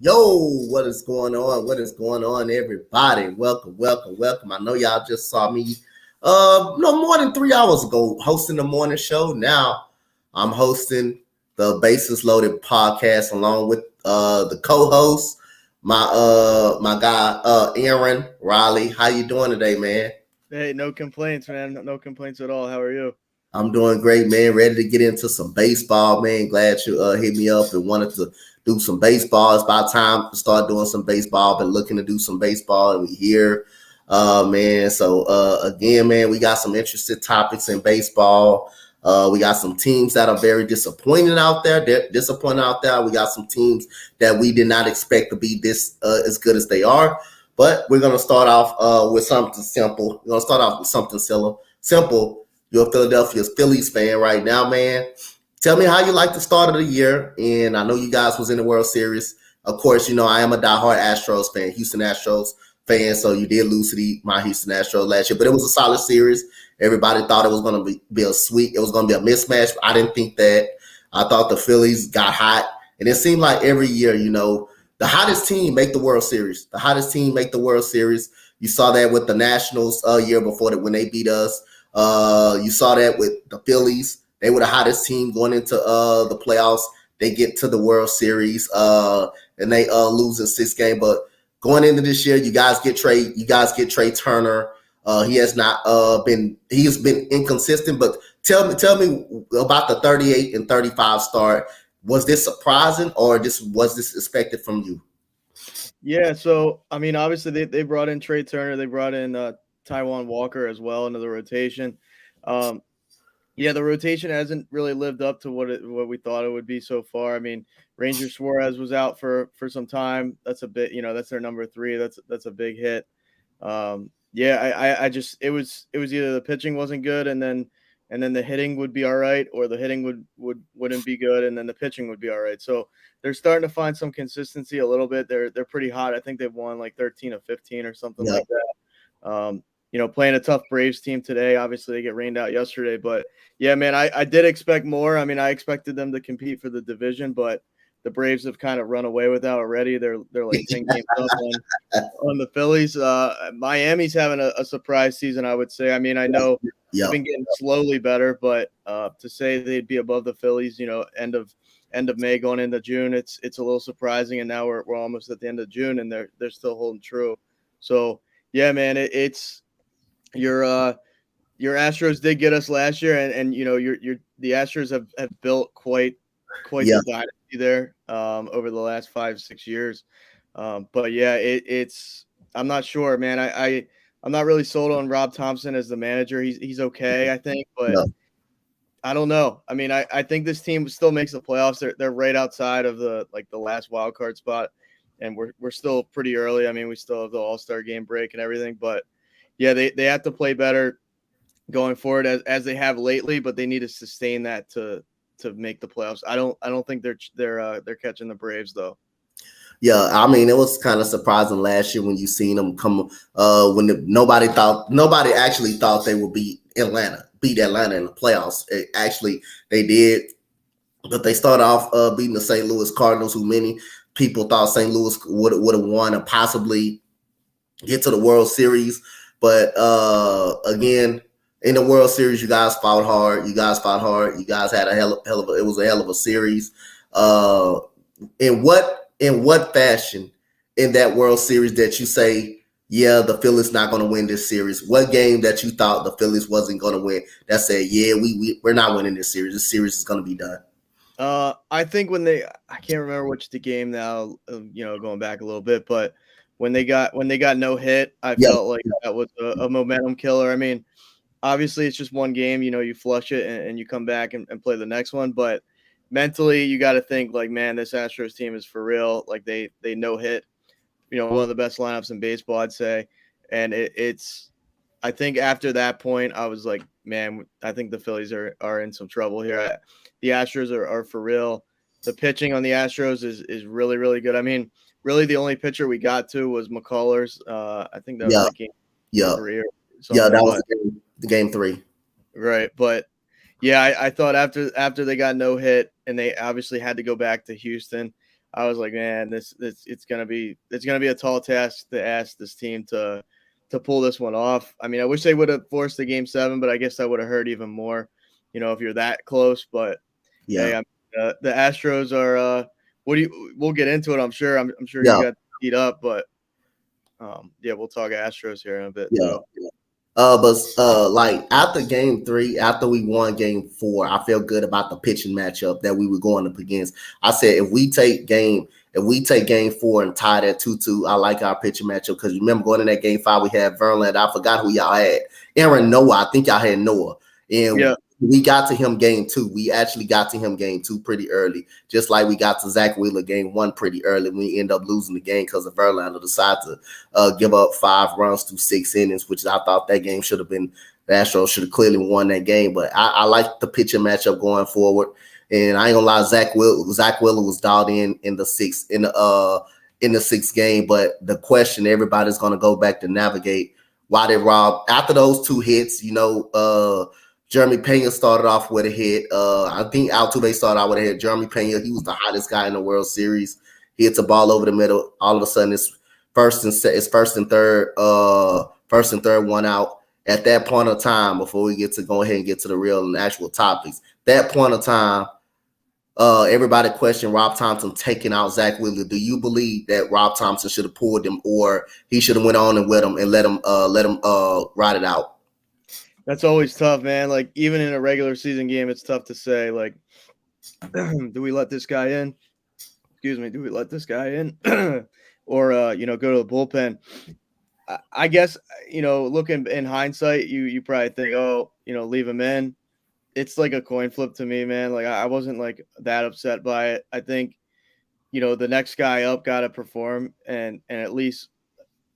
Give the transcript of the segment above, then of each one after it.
Yo, what is going on? What is going on, everybody? Welcome. I know y'all just saw me no more than 3 hours ago hosting the morning show. Now I'm hosting the Basis Loaded podcast along with the co-host, my guy Aaron Riley. How you doing today, man? Hey, no complaints, man. No complaints at all. How are you? I'm doing great, man. Ready to get into some baseball, man. Glad you hit me up and wanted to do some baseball. It's about time to start doing some baseball. Been looking to do some baseball, and we here, man. So again, man, we got some interesting topics in baseball. We got some teams that are very disappointed out there. Disappointed out there. We got some teams that we did not expect to be this as good as they are. But we're gonna start off with something simple. We're gonna start off with something simple. You're a Philadelphia Phillies fan right now, man. Tell me how you like the start of the year. And I know you guys was in the World Series. Of course, you know I am a diehard Astros fan, Houston Astros fan. So you did lose to my Houston Astros last year, but it was a solid series. Everybody thought it was going to be a sweep. It was going to be a mismatch. I didn't think that. I thought the Phillies got hot, and it seemed like every year, the hottest team make the World Series. The hottest team make the World Series. You saw that with the Nationals year before that when they beat us. You saw that with the Phillies. They were the hottest team going into the playoffs. They get to the World Series and they lose in 6 games. But going into this year, you guys get Trey Turner. He has been inconsistent. But tell me about the 38-35 start. Was this surprising or was this expected from you? Yeah, so I mean, obviously they brought in Trey Turner, they brought in Taiwan Walker as well into the rotation. Yeah, the rotation hasn't really lived up to what we thought it would be so far. I mean, Ranger Suarez was out for some time. That's a bit, that's their number 3. That's a big hit. Yeah, I just it was either the pitching wasn't good and then the hitting would be all right, or the hitting wouldn't be good and then the pitching would be all right. So they're starting to find some consistency a little bit. They're pretty hot. I think they've won like 13 of 15 or something like that. Playing a tough Braves team today. Obviously, they get rained out yesterday. But, yeah, man, I did expect more. I mean, I expected them to compete for the division, but the Braves have kind of run away with that already. They're like 10 games up on the Phillies. Miami's having a surprise season, I would say. I mean, I know they've been getting slowly better, but to say they'd be above the Phillies, end of May going into June, it's a little surprising. And now we're almost at the end of June, and they're still holding true. So, yeah, man, it's – your Astros did get us last year, and the Astros have built quite the dynasty there over the last 5-6 years. But yeah, it's I'm not sure, man. I'm not really sold on Rob Thompson as the manager. He's okay, I think, but I don't know. I mean, I think this team still makes the playoffs. They're right outside of the last wild card spot, and we're still pretty early. I mean, we still have the All-Star game break and everything, but yeah, they have to play better going forward as they have lately, but they need to sustain that to make the playoffs. I don't think they're catching the Braves though. Yeah, I mean, it was kind of surprising last year when you seen them come when nobody actually thought they would beat Atlanta in the playoffs. They did, but they started off beating the St. Louis Cardinals, who many people thought St. Louis would have won and possibly get to the World Series. But again, in the World Series, you guys fought hard. You guys had a hell of a series. In what fashion in that World Series that you say, yeah, the Phillies not going to win this series? What game that you thought the Phillies wasn't going to win that said, yeah, we're not winning this series. This series is going to be done? I think I can't remember which the game now, going back a little bit, but when they got no hit, I felt like that was a momentum killer. I mean, obviously it's just one game, you flush it and you come back and play the next one. But mentally you got to think like, man, this Astros team is for real. Like they no hit, one of the best lineups in baseball, I'd say. And I think after that point, I was like, man, I think the Phillies are in some trouble here. The Astros are for real. The pitching on the Astros is really, really good. I mean, really the only pitcher we got to was McCullers. I think that was like game 3 or something. Yeah, that was the game 3. Right. But yeah, I thought after they got no hit and they obviously had to go back to Houston, I was like, man, this it's gonna be a tall task to ask this team to pull this one off. I mean, I wish they would have forced the game 7, but I guess that would have hurt even more, if you're that close. But hey, Yeah. the Astros are. What do you? We'll get into it. I'm sure. I'm sure you Yeah. got beat up, but yeah, we'll talk Astros here in a bit Yeah. too. But like after game 3, after we won game 4, I felt good about the pitching matchup that we were going up against. I said if we take game 4 and tie that 2-2, I like our pitching matchup because you remember going in that game 5, we had Verlander. I forgot who y'all had. Aaron Noah. I think y'all had Noah. And Yeah. we got to him game 2. We actually got to him game 2 pretty early, just like we got to Zach Wheeler game 1 pretty early. We end up losing the game because of Verlander decided to give up 5 runs through 6 innings, which I thought that game should have been. The Astros should have clearly won that game. But I like the pitching matchup going forward. And I ain't gonna lie, Zach Wheeler was dialed in the sixth game. But the question everybody's gonna go back to navigate: why did Rob, after those 2 hits, Jeremy Pena started off with a hit. I think Altuve started out with a hit. Jeremy Pena, he was the hottest guy in the World Series. He hits a ball over the middle. All of a sudden, it's first and third 1 out. At that point of time, before we get to go ahead and get to the real and actual topics, that point of time, everybody questioned Rob Thompson taking out Zach Wheeler. Do you believe that Rob Thompson should have pulled him, or he should have went on and with him and let him ride it out? That's always tough, man. Like even in a regular season game, it's tough to say. Like, do we let this guy in? Excuse me. Do we let this guy in, or go to the bullpen? I guess looking in hindsight, you probably think, oh, leave him in. It's like a coin flip to me, man. Like I wasn't like that upset by it. I think the next guy up got to perform and at least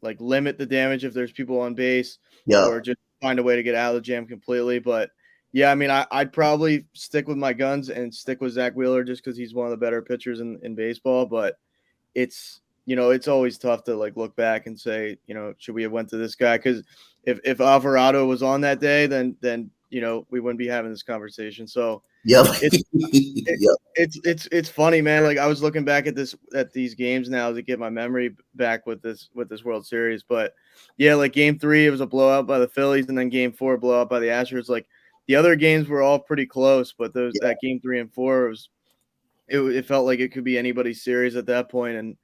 like limit the damage if there's people on base, or just find a way to get out of the jam completely. But yeah, I mean, I'd probably stick with my guns and stick with Zach Wheeler just because he's one of the better pitchers in baseball. But it's always tough to like look back and say, should we have went to this guy? Because if Alvarado was on that day, then we wouldn't be having this conversation. So it's funny, man. Like I was looking back at these games now to get my memory back with this World Series. But yeah, like game 3, it was a blowout by the Phillies, and then game 4, blowout by the Astros. Like the other games were all pretty close, but that game 3 and 4 it felt like it could be anybody's series at that point.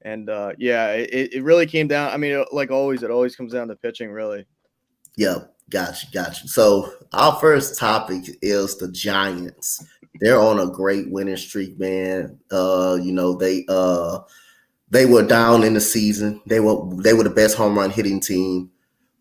And yeah, it really came down. I mean, like always, it always comes down to pitching, really. Yeah, gotcha. So our first topic is the Giants. They're on a great winning streak, man. They were down in the season. They were the best home run hitting team.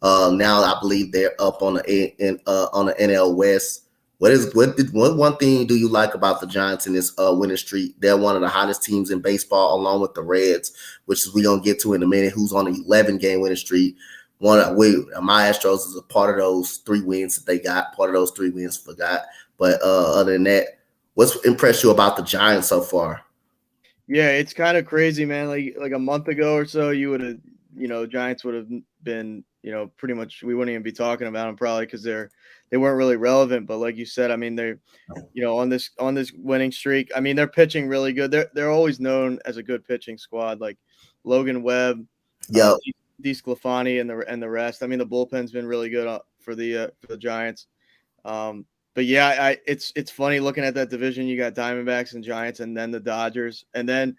Now I believe they're up on the NL West. What one thing do you like about the Giants in this winning streak? They're one of the hottest teams in baseball, along with the Reds, which we gonna get to in a minute. Who's on an 11-game winning streak? My Astros is a part of those 3 wins that they got. Part of those 3 wins forgot. But other than that, what's impressed you about the Giants so far? Yeah, it's kind of crazy, man. Like a month ago or so, you would have, Giants would have been, pretty much we wouldn't even be talking about them probably because they weren't really relevant. But like you said, I mean, they're, on this winning streak. I mean, they're pitching really good. They're always known as a good pitching squad, like Logan Webb, DeSclafani and the rest. I mean, the bullpen's been really good for the Giants. But yeah, it's funny looking at that division. You got Diamondbacks and Giants, and then the Dodgers, and then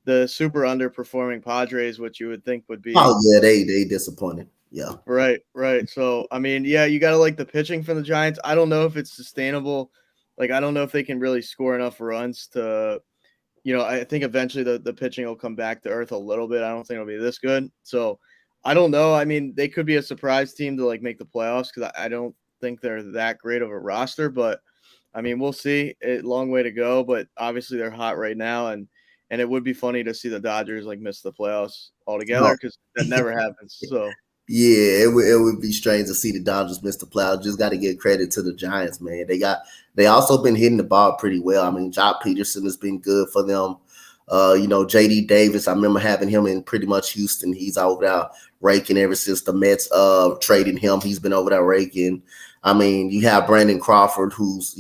the super underperforming Padres, which you would think would be. Oh yeah, they disappointed. Yeah. Right. So I mean, yeah, you got to like the pitching from the Giants. I don't know if it's sustainable. Like I don't know if they can really score enough runs to. I think eventually the pitching will come back to earth a little bit. I don't think it'll be this good. So I don't know. I mean, they could be a surprise team to like make the playoffs because I don't think they're that great of a roster. But I mean, we'll see. Long way to go. But obviously they're hot right now, and it would be funny to see the Dodgers like miss the playoffs altogether because that never happens. So. Yeah, it would be strange to see the Dodgers miss the playoffs. Just got to give credit to the Giants, man. They also been hitting the ball pretty well. I mean, Jock Peterson has been good for them. JD Davis, I remember having him in pretty much Houston. He's over there raking ever since the Mets traded him. He's been over there raking. I mean, you have Brandon Crawford, who's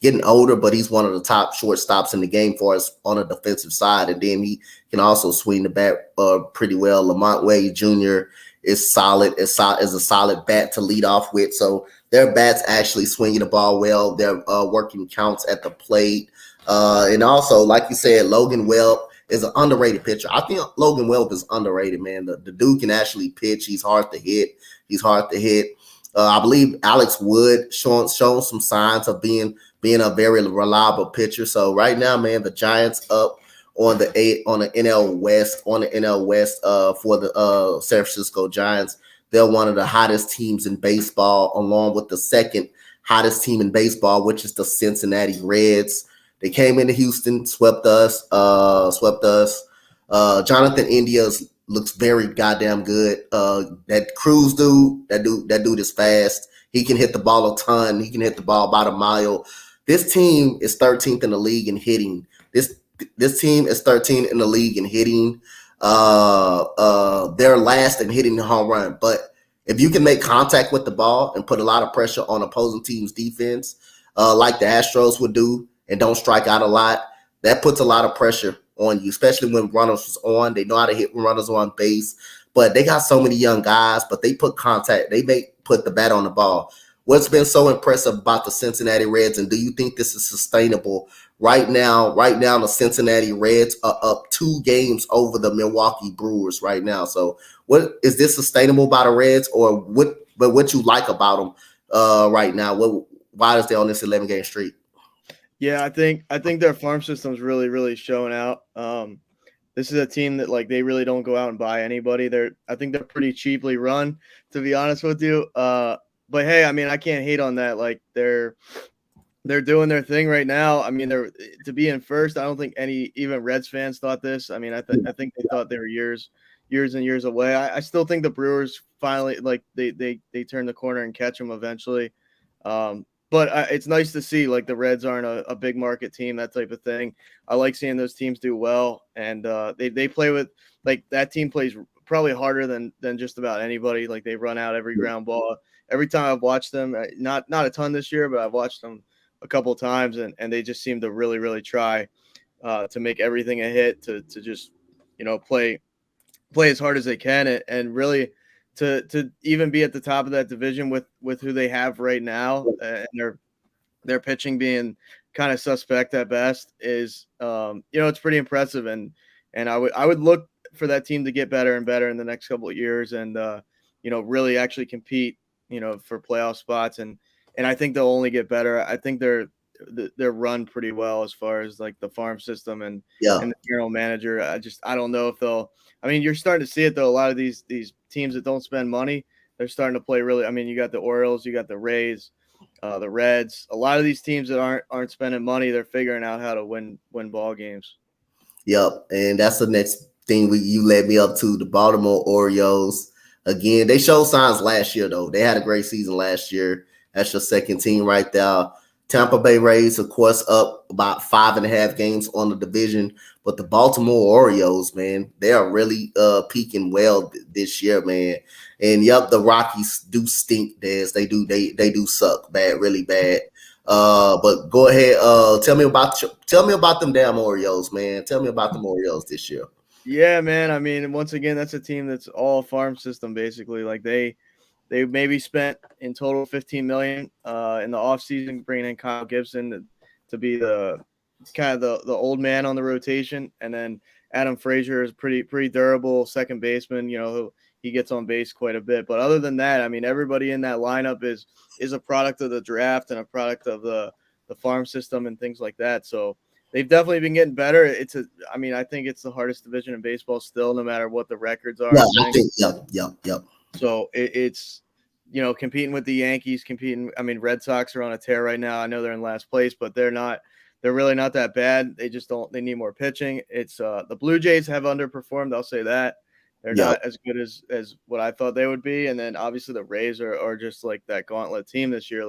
getting older, but he's one of the top shortstops in the game for us on the defensive side. And then he can also swing the bat pretty well. Lamont Wade Jr. is solid. Is a solid bat to lead off with. So their bats actually swinging the ball well. They're working counts at the plate. And also, like you said, Logan Webb is an underrated pitcher. I think Logan Webb is underrated, man. The dude can actually pitch. He's hard to hit. I believe Alex Wood showing some signs of being a very reliable pitcher. So right now, man, the Giants up on the NL West for the San Francisco Giants. They're one of the hottest teams in baseball, along with the second hottest team in baseball, which is the Cincinnati Reds. They came into Houston, swept us. Jonathan India looks very goddamn good. That Cruz dude, that dude is fast. He can hit the ball a ton. He can hit the ball about a mile. This team is 13th in the league in hitting. This team is 13th in the league in hitting. They're last in hitting the home run. But if you can make contact with the ball and put a lot of pressure on opposing teams' defense, like the Astros would do, and don't strike out a lot, that puts a lot of pressure on you, especially when runners was on. They know how to hit runners on base, but they got so many young guys, but they put contact. They put the bat on the ball. What's been so impressive about the Cincinnati Reds, and do you think this is sustainable? Right now, the Cincinnati Reds are up 2 games over the Milwaukee Brewers right now. So what is this sustainable by the Reds, or what you like about them right now? Why is they on this 11-game streak? Yeah, I think their farm system's really, really showing out. This is a team that they really don't go out and buy anybody. I think they're pretty cheaply run, to be honest with you. But hey, I mean, I can't hate on that. They're doing their thing right now. I mean, they're to be in first. I don't think even Reds fans thought this. I mean, I think they thought they were years and years away. I still think the Brewers finally they turn the corner and catch them eventually. But it's nice to see the Reds aren't a big market team, that type of thing. I like seeing those teams do well, and they play with that team plays probably harder than just about anybody. They run out every ground ball. Every time I've watched them, not a ton this year, but I've watched them a couple of times, and they just seem to really, really try to make everything a hit, to just play as hard as they can, and really to even be at the top of that division with who they have right now, and their pitching being kind of suspect at best is it's pretty impressive, and I would look for that team to get better and better in the next couple of years, and really actually compete for playoff spots, and I think they'll only get better. I think they're run pretty well as far as the farm system and the general manager. I don't know if they'll. I mean, you're starting to see it though. A lot of these teams that don't spend money, they're starting to play really. I mean, you got the Orioles, you got the Rays, the Reds. A lot of these teams that aren't spending money, they're figuring out how to win ball games. Yep, and that's the next thing you led me up to, the Baltimore Orioles. Again, they showed signs last year though. They had a great season last year. That's your second team right there. Tampa Bay Rays, of course, up about 5.5 games on the division. But the Baltimore Orioles, man, they are really peaking well this year, man. And yep, the Rockies do stink, Des. They do suck bad, really bad. But go ahead, tell me about them damn Orioles, man. Tell me about them Orioles this year. Yeah, man. I mean, once again, that's a team that's all farm system basically. They maybe spent in total $15 million in the offseason, bringing in Kyle Gibson to be the kind of the old man on the rotation, and then Adam Frazier is pretty durable second baseman. He gets on base quite a bit, but other than that, I mean, everybody in that lineup is a product of the draft and a product of the farm system and things like that. So they've definitely been getting better. I think it's the hardest division in baseball still, no matter what the records are. Yeah, I think, yep. So it's competing with the Yankees, Red Sox are on a tear right now. I know they're in last place, but they're really not that bad. They need more pitching. It's the Blue Jays have underperformed. I'll say that they're not as good as what I thought they would be. And then obviously the Rays are just that gauntlet team this year.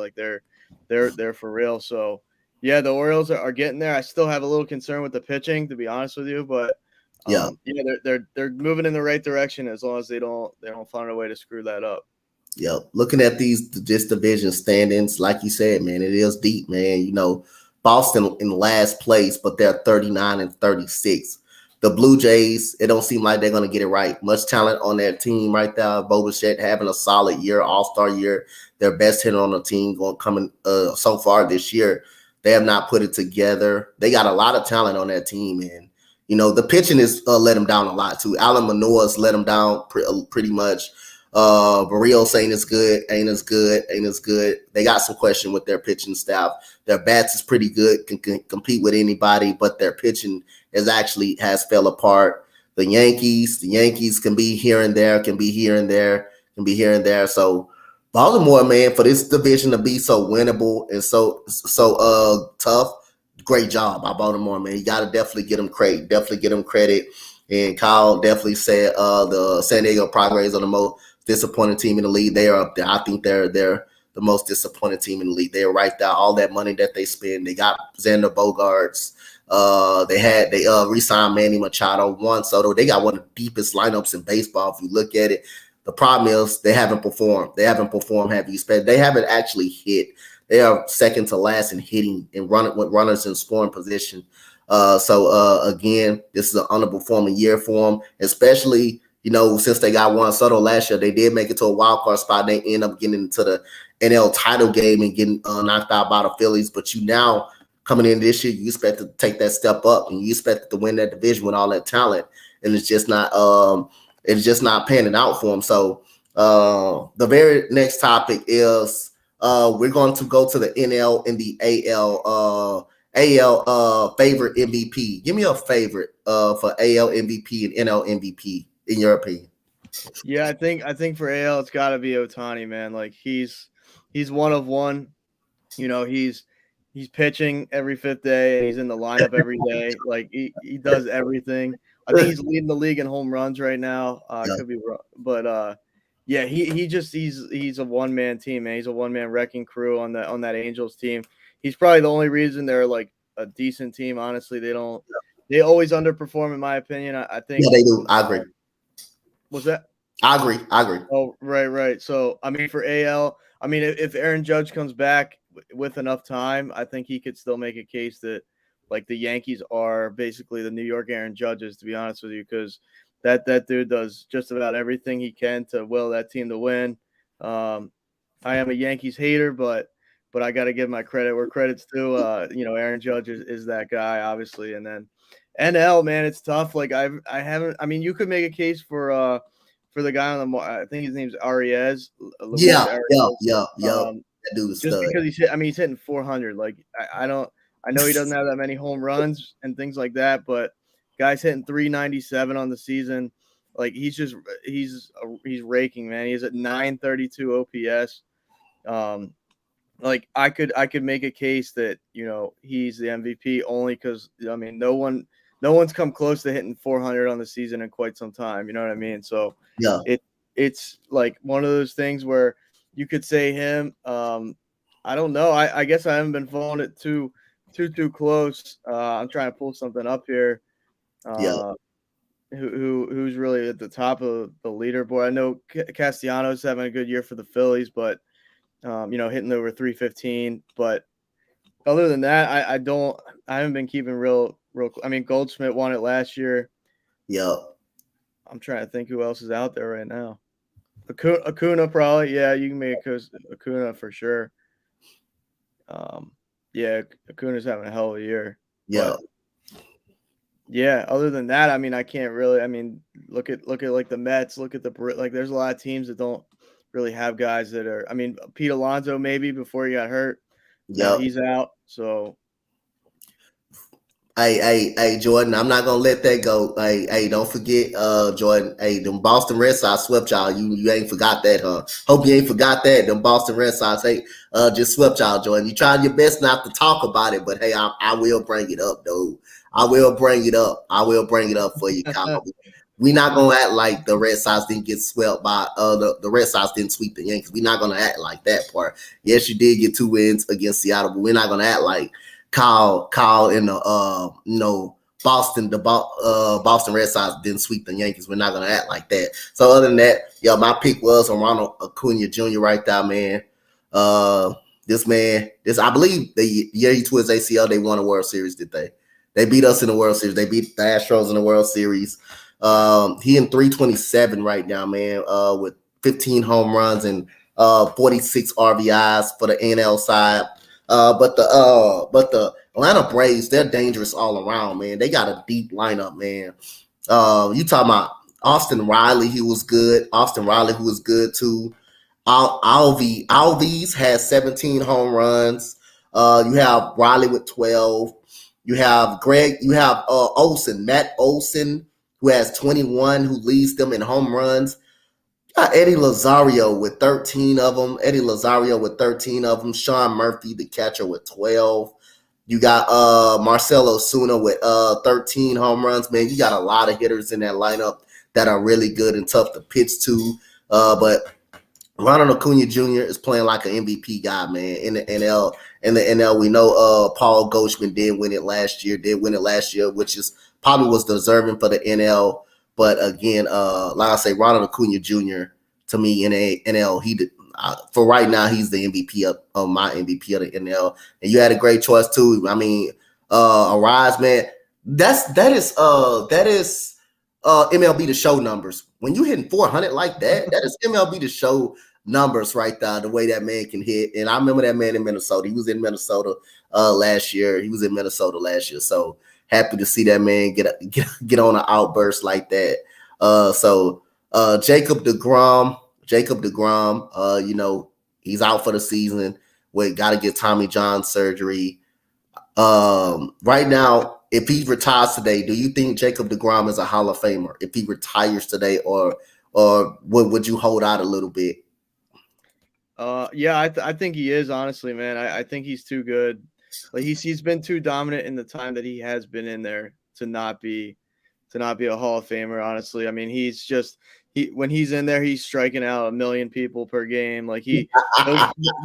They're for real. So yeah, the Orioles are getting there. I still have a little concern with the pitching, to be honest with you, but they're moving in the right direction as long as they don't find a way to screw that up. Yep. Looking at this division standings, like you said, man, it is deep, man. Boston in last place, but they're 39-36. The Blue Jays, it don't seem like they're going to get it right. Much talent on their team right there. Bo Bichette having a solid year, all-star year. Their best hitter on the team coming so far this year. They have not put it together. They got a lot of talent on their team, and the pitching is let them down a lot too. Alan Manoah's let them down pretty much. Barrios ain't as good. They got some question with their pitching staff. Their bats is pretty good, can compete with anybody, but their pitching has fell apart. The Yankees can be here and there, So Baltimore, man, for this division to be so winnable and so tough, great job by Baltimore, man. You got to definitely get them credit. And Kyle definitely said the San Diego Padres are the most disappointing team in the league. They are up there. I think they're the most disappointing team in the league. They're right there. All that money that they spend, they got Xander Bogaerts. They re-signed Manny Machado, Juan Soto. They got one of the deepest lineups in baseball. If you look at it, the problem is they haven't performed. They haven't actually hit. They are second to last in hitting and with runners in scoring position. Again, this is an underperforming year for them, especially since they got Juan Soto last year. They did make it to a wild card spot. They end up getting into the NL title game and getting knocked out by the Phillies. But you now coming in this year, you expect to take that step up and you expect to win that division with all that talent, and it's just not panning out for them. So the very next topic is we're going to go to the NL and the AL favorite MVP. Give me a favorite for AL MVP and NL MVP in your opinion. Yeah, I think for AL it's got to be Ohtani, man. Like he's one of one. He's pitching every fifth day and he's in the lineup every day. Like he does everything. I think he's leading the league in home runs right now. Could be wrong, but yeah, he's a one-man team, man. He's a one-man wrecking crew on that Angels team. He's probably the only reason they're like a decent team. Honestly, they always underperform in my opinion. I think. Yeah, they do. I agree. What's that? I agree. Oh, right. So, I mean, for AL, I mean, if Aaron Judge comes back with enough time, I think he could still make a case that, like, the Yankees are basically the New York Aaron Judges, to be honest with you, because that dude does just about everything he can to will that team to win. I am a Yankees hater, but I got to give my credit where credit's due. Aaron Judge is that guy, obviously, and then NL, man, it's tough. Like I haven't. I mean, you could make a case for the guy on the. I think his name's Arias. Yeah. That dude is just because he's hitting 400. Like I know he doesn't have that many home runs and things like that, but guy's hitting 397 on the season. Like he's raking, man. He's at 932 OPS. Like I could make a case that he's the MVP only because I mean no one's come close to hitting 400 on the season in quite some time. You know what I mean? So yeah, it's like one of those things where you could say him. I don't know. I guess I haven't been following it too close. I'm trying to pull something up here. Who's really at the top of the leaderboard? I know Castellanos having a good year for the Phillies, but hitting over 315. But other than that, I haven't been keeping real. I mean, Goldschmidt won it last year. Yeah. I'm trying to think who else is out there right now. Acuna probably. Yeah, you can make Acuna for sure. Yeah, Acuna's having a hell of a year. Yeah. Yeah. Other than that, I mean, I can't really. I mean, look at like the Mets. Look at like there's a lot of teams that don't really have guys that are. I mean, Pete Alonso maybe before he got hurt. Yeah, he's out. So. Hey, Jordan, I'm not gonna let that go. Hey, don't forget, Jordan. Hey, them Boston Red Sox swept y'all. You ain't forgot that, huh? Hope you ain't forgot that. Them Boston Red Sox, just swept y'all, Jordan. You tried your best not to talk about it, but hey, I will bring it up, dude. I will bring it up for you, Kyle. We're not gonna act like the Red Sox didn't get swept by the Red Sox didn't sweep the Yankees. We're not gonna act like that part. Yes, you did get 2 wins against Seattle, but we're not gonna act like Kyle in the Boston Red Sox didn't sweep the Yankees. We're not gonna act like that. So other than that, my pick was on Ronald Acuna Jr. right there, man. This man, I believe the year he tore his ACL, they won a World Series, did they? They beat us in the World Series. They beat the Astros in the World Series. He in 327 right now, man, with 15 home runs and 46 RBIs for the NL side. But the Atlanta Braves, they're dangerous all around, man. They got a deep lineup, man. You talking about Austin Riley, he was good. Austin Riley, who was good too. Alves has 17 home runs. You have Riley with 12. You have Olsen, Matt Olsen, who has 21, who leads them in home runs. Got Eddie Lazario with 13 of them. Sean Murphy, the catcher, with 12. You got Marcelo Osuna with 13 home runs. Man, you got a lot of hitters in that lineup that are really good and tough to pitch to. But Ronald Acuna Jr. is playing like an MVP guy, man. In the NL, we know Paul Goldschmidt did win it last year, which is probably was deserving for the NL. But again, like I say, Ronald Acuna Jr. to me in the NL, he did, for right now, he's the MVP of my MVP of the NL. And you had a great choice too. I mean, Arise, man, that is MLB The Show numbers. When you hitting 400 like that, that is MLB The Show numbers right there, the way that man can hit. And I remember that man in Minnesota. He was in Minnesota last year. So happy to see that man get on an outburst like that. So Jacob DeGrom, you know, he's out for the season. We got to get Tommy John surgery. Right now, if he retires today, do you think Jacob DeGrom is a Hall of Famer? If he retires today, or would you hold out a little bit? Yeah, I think he is, honestly, man. I think he's too good. Like he's been too dominant in the time that he has been in there to not be a Hall of Famer, honestly. I mean, when he's in there, he's striking out 1 million people per game. Like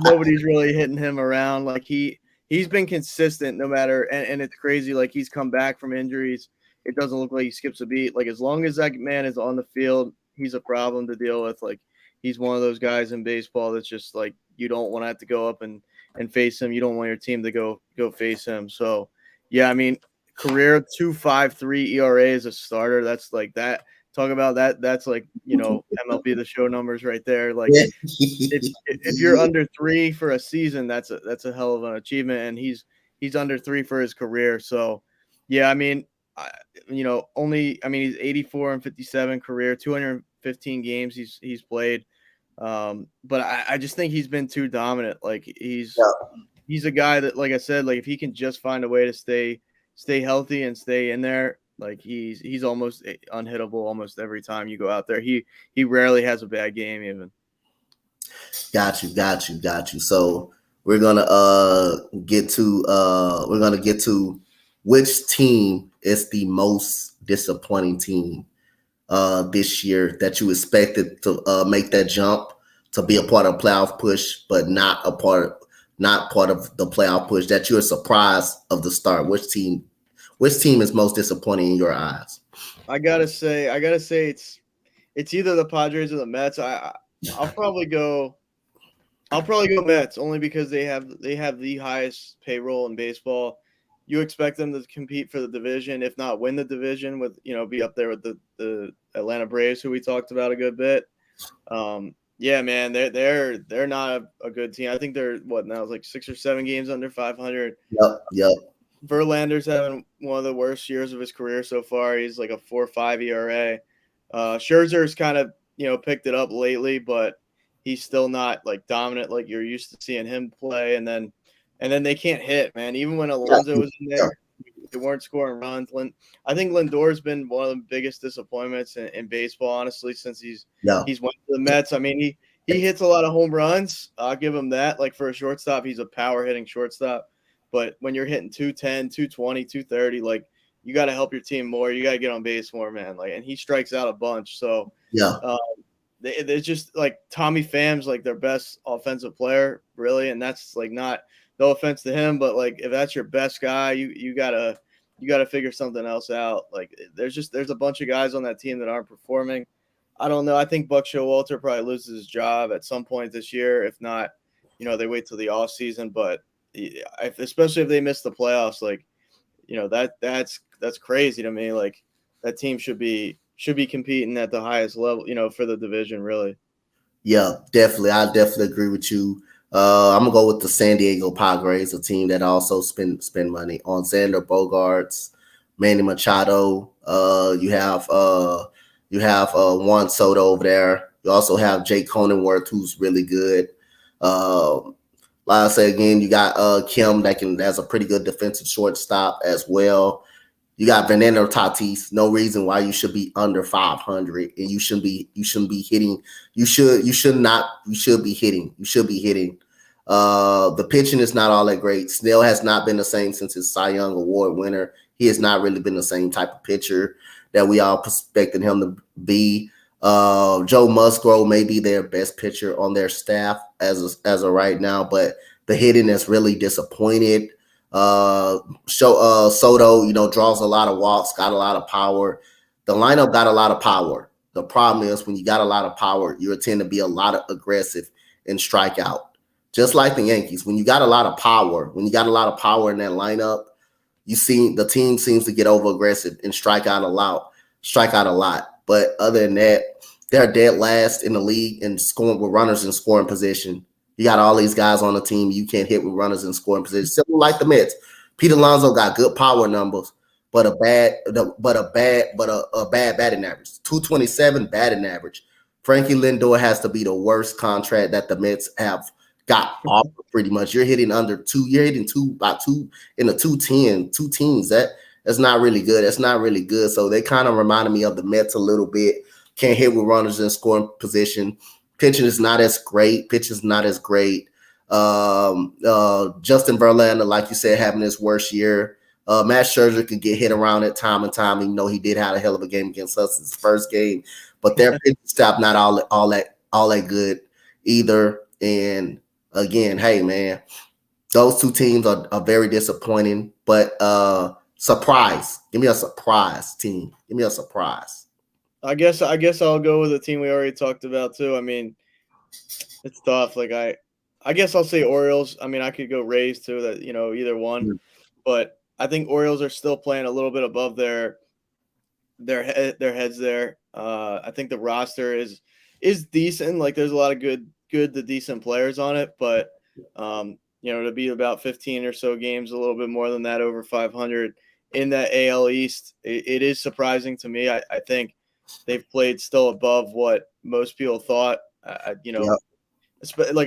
nobody's really hitting him around. Like he's been consistent no matter, and it's crazy. Like he's come back from injuries. It doesn't look like he skips a beat. Like as long as that man is on the field, he's a problem to deal with. Like he's one of those guys in baseball that's just like you don't want to have to go up and face him. You don't want your team to go face him. So yeah, I mean, career 2.53 ERA as a starter. That's like that. Talk about that. That's like, you know, MLB The Show numbers right there. Like if you're under 3 for a season, that's a hell of an achievement. And he's under 3 for his career. So yeah, I mean, he's 84 and 57 career, 215 games he's played. But I just think he's been too dominant. Like he's a guy that, like I said, like if he can just find a way to stay healthy and stay in there, like he's almost unhittable almost every time you go out there. He rarely has a bad game even. Got you. So we're gonna get to which team is the most disappointing team this year that you expected to make that jump to be a part of playoff push, but not part of the playoff push, that you're surprised of the start. Which team is most disappointing in your eyes? I gotta say it's either the Padres or the Mets. I'll probably go Mets, only because they have the highest payroll in baseball. You expect them to compete for the division, if not win the division, with be up there with the Atlanta Braves, who we talked about a good bit. Yeah, man, they're not a good team. I think they're like 6 or 7 games under 500. Yep. Verlander's having one of the worst years of his career so far. He's like a 4.5 ERA. Scherzer's kind of picked it up lately, but he's still not like dominant like you're used to seeing him play. And then they can't hit, man. Even when Alonso was in there, they weren't scoring runs. I think Lindor's been one of the biggest disappointments in baseball, honestly, since he's went to the Mets. I mean, he hits a lot of home runs. I'll give him that. Like for a shortstop, he's a power hitting shortstop. But when you're hitting 210, 220, 230, like you got to help your team more. You got to get on base more, man. Like, and he strikes out a bunch. So they're just like Tommy Pham's like their best offensive player, really, and that's like not. No offense to him, but like if that's your best guy, you gotta figure something else out. Like there's a bunch of guys on that team that aren't performing. I don't know. I think Buck Showalter probably loses his job at some point this year, if not they wait till the off season. But especially if they miss the playoffs, like that's crazy to me. Like that team should be competing at the highest level, for the division, really. Yeah, definitely. I definitely agree with you. I'm gonna go with the San Diego Padres, a team that also spend money on Xander Bogaerts, Manny Machado. You have Juan Soto over there. You also have Jake Cronenworth, who's really good. Uh, like I said again, you got Kim that's a pretty good defensive shortstop as well. You got Fernando Tatis. No reason why you should be under 500, and you shouldn't be hitting. You should be hitting. You should be hitting. The pitching is not all that great. Snell has not been the same since his Cy Young Award winner. He has not really been the same type of pitcher that we all expected him to be. Joe Musgrove may be their best pitcher on their staff as of right now, but the hitting is really disappointed. Soto, draws a lot of walks, got a lot of power. The lineup got a lot of power. The problem is when you got a lot of power, you tend to be a lot of aggressive and strike out. Just like the Yankees, when you got a lot of power in that lineup, you see the team seems to get over aggressive and strike out a lot. But other than that, they're dead last in the league in scoring with runners in scoring position. You got all these guys on the team you can't hit with runners in scoring position. Similar like the Mets. Pete Alonso got good power numbers, but a bad batting average. 227 batting average. Frankie Lindor has to be the worst contract that the Mets have got off pretty much. You're hitting under two. You're hitting about two in the 210, two teams. That's not really good. That's not really good. So they kind of reminded me of the Mets a little bit. Can't hit with runners in scoring position. Pitching is not as great. Justin Verlander, like you said, having his worst year. Matt Scherzer could get hit around at time and time, even though he did have a hell of a game against us in his first game. But their pitching staff not all that good either. And again, hey man, those two teams are very disappointing. But surprise. Give me a surprise team. Give me a surprise. I guess I'll go with the team we already talked about too. I mean, it's tough. Like I guess I'll say Orioles. I mean, I could go Rays too. That either one, but I think Orioles are still playing a little bit above their heads there. I think the roster is decent. Like there's a lot of good to decent players on it, but to be about 15 or so games, a little bit more than that, over 500 in that AL East, it is surprising to me. I think they've played still above what most people thought. Like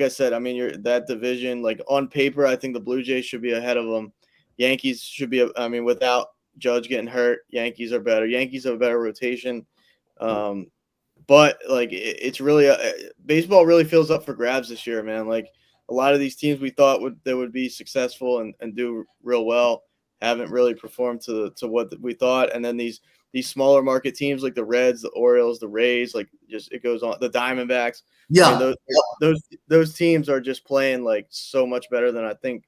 I said, I mean, that division, like on paper, I think the Blue Jays should be ahead of them. Yankees should be. I mean, without Judge getting hurt, Yankees are better. Yankees have a better rotation. But like it's really baseball really feels up for grabs this year, man. Like a lot of these teams we thought would be successful and do real well haven't really performed to what we thought, and then these smaller market teams like the Reds, the Orioles, the Rays, like just it goes on. The Diamondbacks, yeah, I mean, those teams are just playing like so much better than I think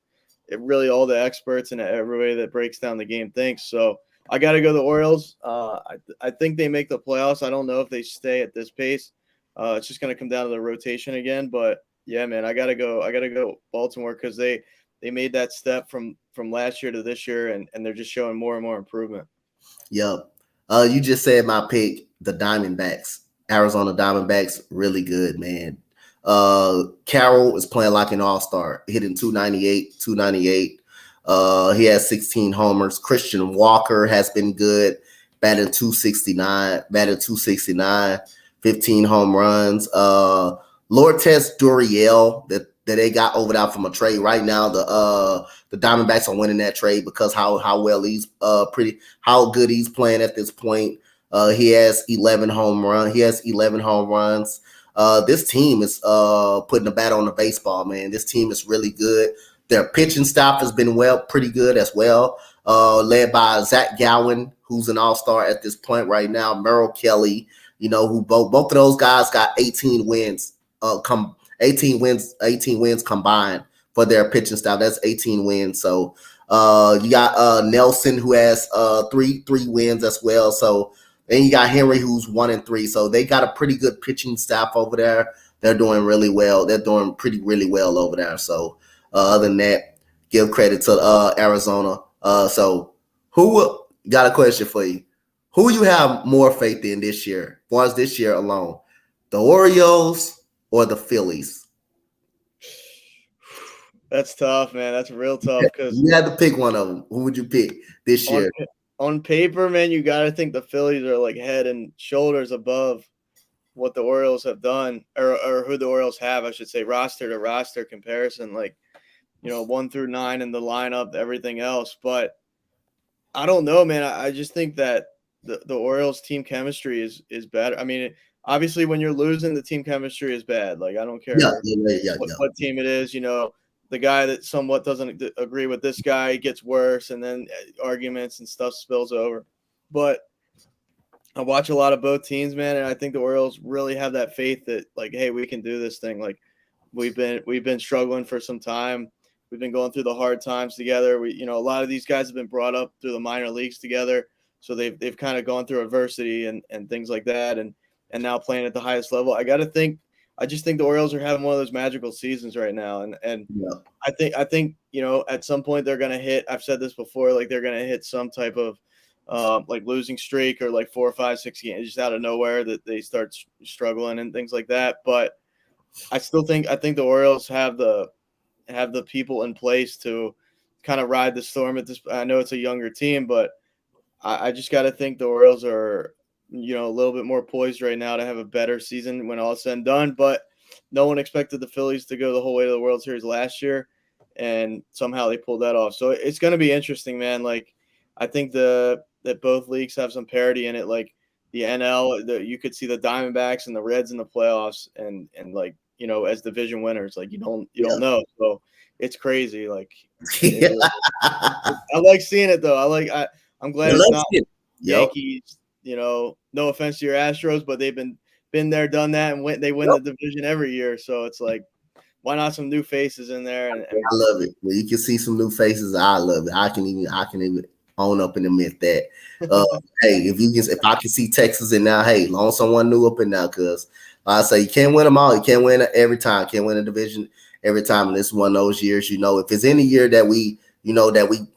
really all the experts and everybody that breaks down the game thinks. So I got to go the Orioles. I think they make the playoffs. I don't know if they stay at this pace. It's just going to come down to the rotation again. But yeah, man, I got to go Baltimore because they made that step from last year to this year, and they're just showing more and more improvement. Yep. You just said my pick, the Diamondbacks. Arizona Diamondbacks, really good, man. Carroll is playing like an all-star, hitting 298. He has 16 homers. Christian Walker has been good, batting 269, 15 home runs. Lourdes Gurriel that they got over there from a trade. Right now, the Diamondbacks are winning that trade because how good he's playing at this point. He has 11 home runs. This team is putting the bat on the baseball, man. This team is really good. Their pitching staff has been pretty good as well, led by Zach Gallen, who's an all-star at this point right now. Merrill Kelly, who both of those guys got 18 wins. 18 wins combined for their pitching staff. That's 18 wins. So you got Nelson, who has three wins as well. So then you got Henry, who's 1-3. So they got a pretty good pitching staff over there. they're doing really well. They're doing really well over there. So other than that, give credit to Arizona. So who got a question for you? Who you have more faith in this year, as far as this year alone? The Orioles or the Phillies? That's tough, man. That's real tough because You had to pick one of them. Who would you pick this year? On paper, man, you got to think the Phillies are like head and shoulders above what the Orioles have done, or who the Orioles have, I should say, roster to roster comparison, like, 1 through 9 in the lineup, everything else. But I don't know, man. I just think that the Orioles team chemistry is better. I mean, obviously, when you're losing, the team chemistry is bad. Like, I don't care what team it is. The guy that somewhat doesn't agree with this guy gets worse, and then arguments and stuff spills over. But I watch a lot of both teams, man, and I think the Orioles really have that faith that, like, hey, we can do this thing. Like, we've been struggling for some time. We've been going through the hard times together. A lot of these guys have been brought up through the minor leagues together, so they've kind of gone through adversity and things like that, and now playing at the highest level. I just think the Orioles are having one of those magical seasons right now, and I think at some point they're gonna hit. I've said this before, like they're gonna hit some type of like losing streak or like 4 or 5, 6 games just out of nowhere that they start struggling and things like that. But I think the Orioles have the people in place to kind of ride the storm at this. I know it's a younger team, but I just got to think the Orioles are, a little bit more poised right now to have a better season when all is said and done. But no one expected the Phillies to go the whole way to the World Series last year, and somehow they pulled that off. So it's going to be interesting, man. Like, I think that both leagues have some parity in it. Like the NL, you could see the Diamondbacks and the Reds in the playoffs, and like, as division winners. Like, you don't know. So it's crazy. Like, I like seeing it though. I'm glad it's not Yankees. No offense to your Astros, but they've been there, done that, and they win the division every year. So it's like, why not some new faces in there? And I love it. When you can see some new faces, I love it. I can even own up and admit that. Hey, if I can see Texas in now, hey, loan someone new up in now, because I say you can't win them all. You can't win every time. Can't win a division every time. And this is one of those years, if it's any year that we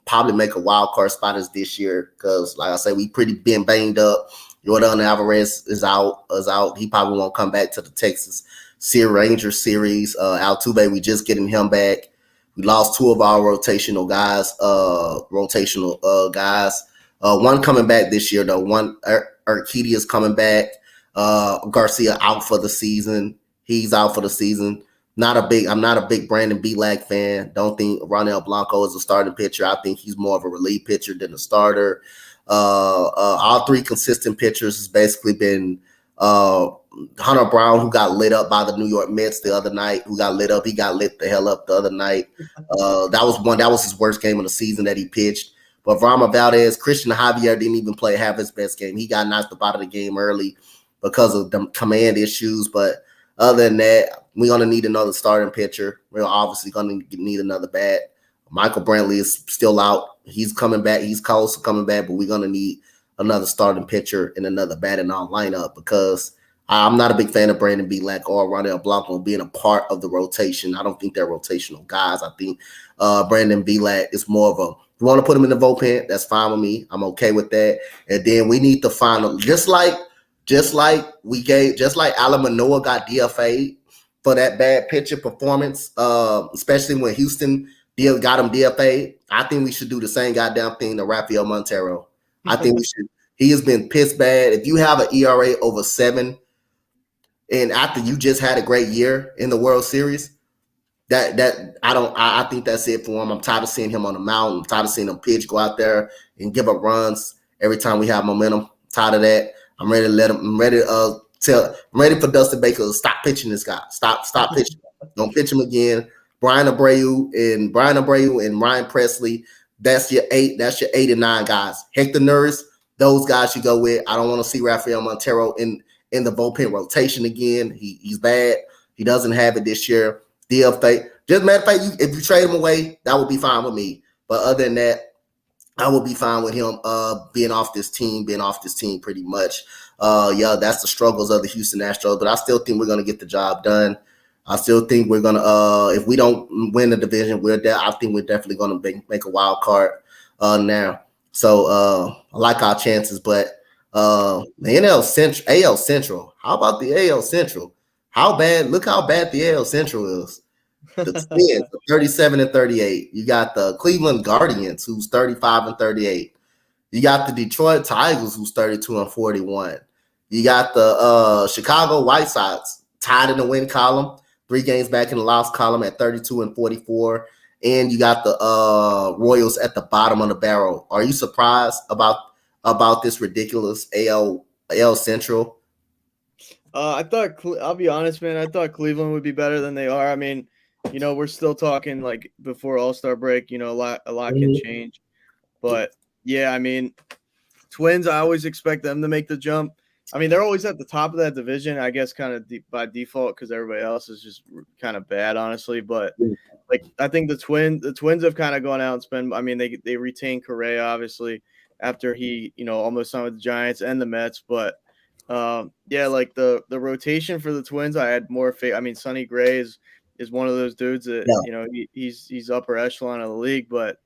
probably make a wild card spot is this year, because like I say, we pretty been banged up. Jordan Alvarez is out. He probably won't come back to the Texas Ranger series. Altuve, we just getting him back. We lost 2 of our rotational guys. One coming back this year though. One Urquidy is coming back. Garcia out for the season. He's out for the season. I'm not a big Brandon Bielak fan. Don't think Ronel Blanco is a starting pitcher. I think he's more of a relief pitcher than a starter. All 3 consistent pitchers has basically been Hunter Brown, who got lit up by the New York Mets the other night. He got lit the hell up the other night. That was his worst game of the season that he pitched. But Varma Valdez, Christian Javier didn't even play half his best game. He got knocked up out of the game early because of the command issues. But other than that, we're going to need another starting pitcher. We're obviously going to need another bat. Michael Brantley is still out. He's coming back. He's close to coming back, but we're going to need another starting pitcher and another bat in our lineup, because I'm not a big fan of Brandon Bielak or Ronel Blanco being a part of the rotation. I don't think they're rotational guys. I think Brandon Bielak is more of a, if you want to put him in the bullpen, that's fine with me. I'm okay with that. And then we need to find just like Alan Manoah got DFA'd for that bad pitcher performance, especially when Houston got him DFA'd. I think we should do the same goddamn thing to Rafael Montero. I think we should. He has been pissed bad. If you have an ERA over 7, and after you just had a great year in the World Series, I think that's it for him. I'm tired of seeing him on the mound. I'm tired of seeing him pitch, go out there and give up runs every time we have momentum. I'm tired of that. I'm ready to let him. I'm ready for Dustin Baker to stop pitching this guy. Stop pitching. Don't pitch him again. Brian Abreu and Ryan Presley. That's your 8. That's your 8 and 9 guys. Hector Neris, those guys you go with. I don't want to see Rafael Montero in the bullpen rotation again. He's bad. He doesn't have it this year. DFA. Just matter of fact, if you trade him away, that would be fine with me. But other than that, I would be fine with him being off this team pretty much. Yeah, that's the struggles of the Houston Astros, but I still think we're gonna get the job done. I still think we're gonna if we don't win the division, I think we're definitely gonna make a wild card now. So I like our chances, but AL Central. How about the AL Central? How bad? Look how bad the AL Central is. The Twins are 37-38. You got the Cleveland Guardians, who's 35-38. You got the Detroit Tigers, who's 32-41. You got the Chicago White Sox tied in the win column, 3 games back in the loss column at 32-44. And you got the Royals at the bottom of the barrel. Are you surprised about this ridiculous AL Central? I'll be honest, man. I thought Cleveland would be better than they are. I mean, we're still talking like before All-Star break. A lot can change, but yeah, I mean, Twins. I always expect them to make the jump. I mean, they're always at the top of that division, I guess, kind of by default because everybody else is just kind of bad, honestly. But like, I think the Twins have kind of gone out and spent. I mean, they retained Correa obviously after he almost signed with the Giants and the Mets, but. Yeah, like the rotation for the Twins, I had more faith. I mean, Sonny Gray is one of those dudes that he's upper echelon of the league, but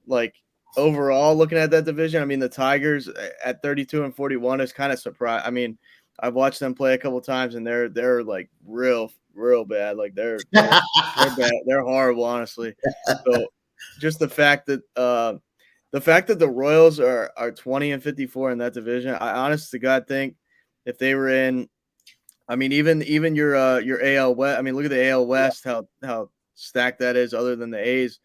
like overall, looking at that division, I mean, the Tigers at 32-41 is kind of surprised. I mean, I've watched them play a couple times, and they're like real bad. Like they're bad. They're horrible, honestly. So just the fact that the Royals are 20-54 in that division, I honest to God think. If they were in, I mean, even your AL West. I mean, look at the AL West, how stacked that is. Other than the A's,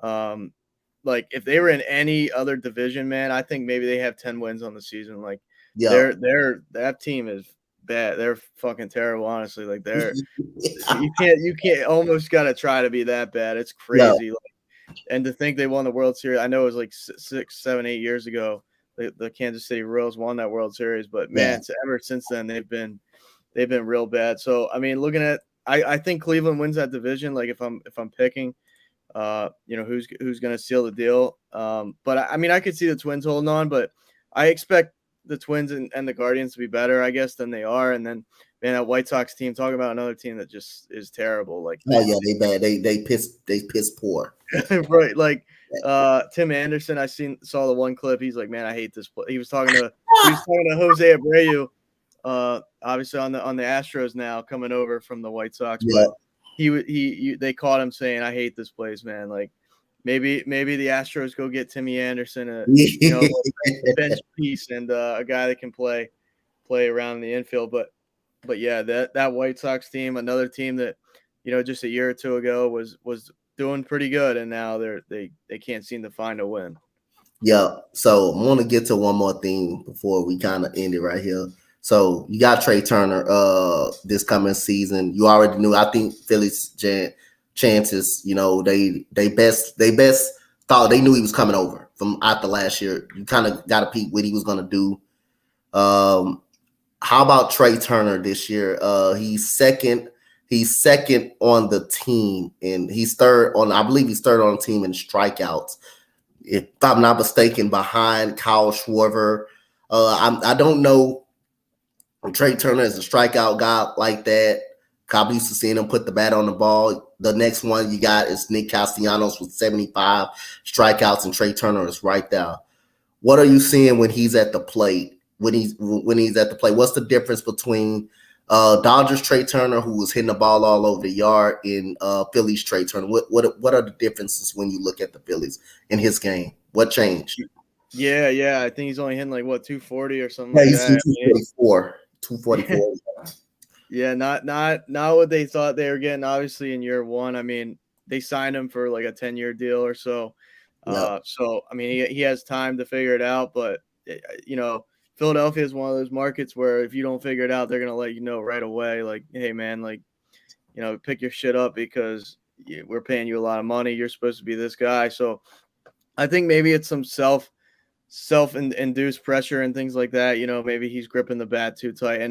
like if they were in any other division, man, I think maybe they have 10 wins on the season. Like that team is bad. They're fucking terrible, honestly. Like you can't almost got to try to be that bad. It's crazy. Yeah. Like, and to think they won the World Series, I know it was like 6, 7, 8 years ago. The Kansas City Royals won that World Series, but man, ever since then they've been real bad. So I mean, looking at, I think Cleveland wins that division. Like if I'm picking, who's going to seal the deal. But I mean, I could see the Twins holding on, but I expect the Twins and the Guardians to be better, I guess, than they are. And then man, that White Sox team. Talking about another team that just is terrible. Like they bad. They piss poor. Right, like Tim Anderson, saw the one clip. He's like, man, I hate this play. He was talking to Jose Abreu, obviously on the Astros now, coming over from the White Sox. Yeah. But they caught him saying, I hate this place, man. Like maybe the Astros go get Timmy Anderson, a bench piece and a guy that can play around the infield. But yeah, that White Sox team, another team that just a year or two ago was doing pretty good, and now they can't seem to find a win. Yeah, so I want to get to one more thing before we kind of end it right here. So you got Trey Turner this coming season. You already knew. I think Philly's chances, they best thought they knew he was coming over from after last year. You kind of got to peek what he was going to do. How about Trey Turner this year? He's second on the team, and he's third on. I believe he's third on the team in strikeouts, if I'm not mistaken, behind Kyle Schwarber. I don't know Trey Turner is a strikeout guy like that. I'm used to seeing him put the bat on the ball. The next one you got is Nick Castellanos with 75 strikeouts, and Trey Turner is right there. What are you seeing when he's at the plate? When he's at the plate, what's the difference between Dodgers Trey Turner, who was hitting the ball all over the yard, in Phillies Trey Turner? What are the differences when you look at the Phillies in his game? What changed? Yeah. I think he's only hitting like 240 or something like that. 244. Yeah, not what they thought they were getting. Obviously, in year one, I mean, they signed him for like a 10-year deal or so. Yep. So I mean, he has time to figure it out, but Philadelphia is one of those markets where if you don't figure it out, they're going to let you know right away. Like, hey, man, like, pick your shit up because we're paying you a lot of money. You're supposed to be this guy. So I think maybe it's some self-induced pressure and things like that. Maybe he's gripping the bat too tight.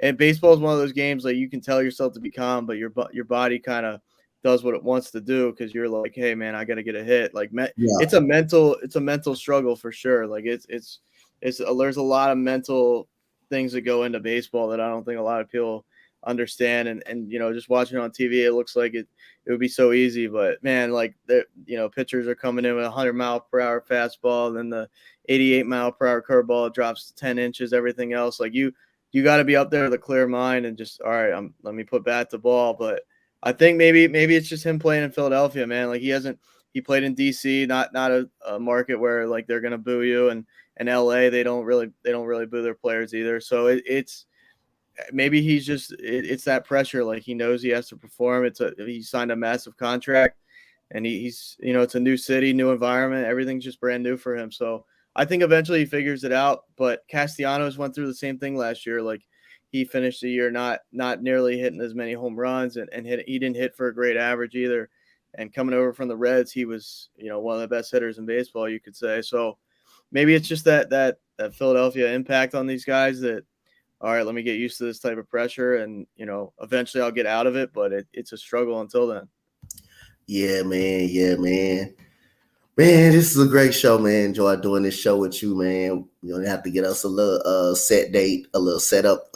And baseball is one of those games like you can tell yourself to be calm, but your body kind of does what it wants to do, because you're like, hey man, I got to get a hit. Like Yeah. it's a mental struggle for sure. Like there's a lot of mental things that go into baseball that I don't think a lot of people understand. And just watching it on TV, it looks like it would be so easy, but man, like pitchers are coming in with 100-mile-per-hour fastball, and then the 88-mile-per-hour curveball drops 10 inches. Everything else, like you got to be up there with a clear mind and just, all right, let me put bat to ball. But I think maybe it's just him playing in Philadelphia, man. Like he played in DC, not a market where like they're gonna boo you, and LA they don't really boo their players either. So it's maybe it's that pressure. Like he knows he has to perform. He signed a massive contract, and he's it's a new city, new environment. Everything's just brand new for him. So I think eventually he figures it out. But Castellanos went through the same thing last year. Like he finished the year not nearly hitting as many home runs, and he didn't hit for a great average either. And coming over from the Reds, he was one of the best hitters in baseball, you could say. So maybe it's just that Philadelphia impact on these guys that, all right, let me get used to this type of pressure, and eventually I'll get out of it. But it's a struggle until then. Yeah, man. Yeah, man. Man, this is a great show, man. Enjoy doing this show with you, man. You're gonna have to get us a little set date, a little setup,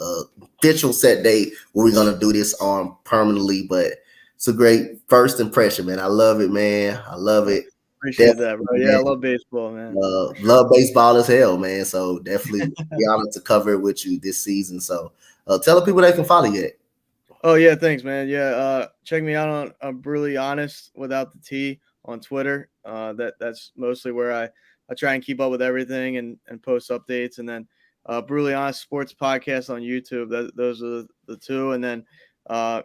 official set date where we're gonna do this on permanently. But it's a great first impression, man. I love it, man. I love it. Appreciate that, bro. Yeah, I love baseball, man. Love baseball as hell, man. So definitely be honored to cover it with you this season. So tell the people they can follow you at. Oh yeah, thanks, man. Yeah, check me out on Brutally Honest without the T on Twitter. That's mostly where I try and keep up with everything and post updates. And then Brutally Honest Sports Podcast on YouTube. Those are the two. And then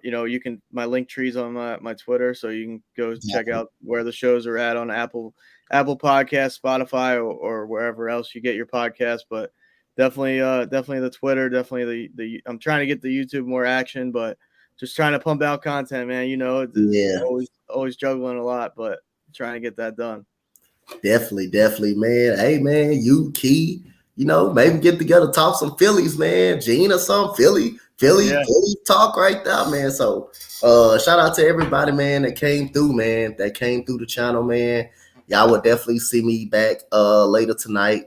you can, my link tree's on my Twitter, so you can go check out where the shows are at on Apple Podcasts, Spotify, or wherever else you get your podcast. But definitely the Twitter, definitely the I'm trying to get the YouTube more action, but just trying to pump out content, man. Always juggling a lot, but trying to get that done. Definitely, man. Hey, man, you Key, maybe get together, talk some Phillies, man. Gene or some Philly talk right there, man. So shout out to everybody, man, that came through, the channel, man. Y'all would definitely see me back later tonight.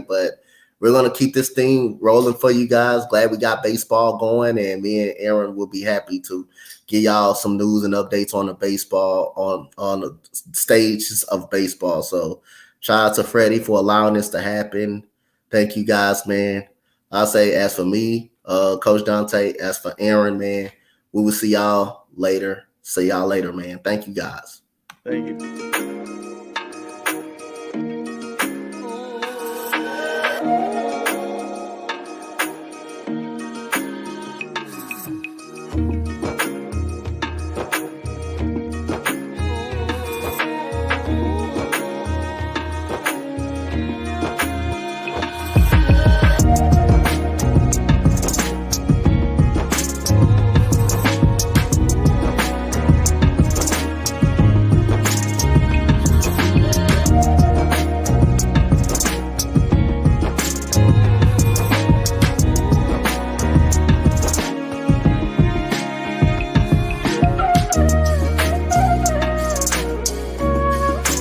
But we're gonna keep this thing rolling for you guys. Glad we got baseball going, and me and Aaron will be happy to give y'all some news and updates on the baseball, on the stages of baseball. So shout out to Freddie for allowing this to happen. Thank you guys, man. I'll say, as for me, Coach Dante, as for Aaron, man, we will see y'all later. See y'all later, man. Thank you guys. Thank you.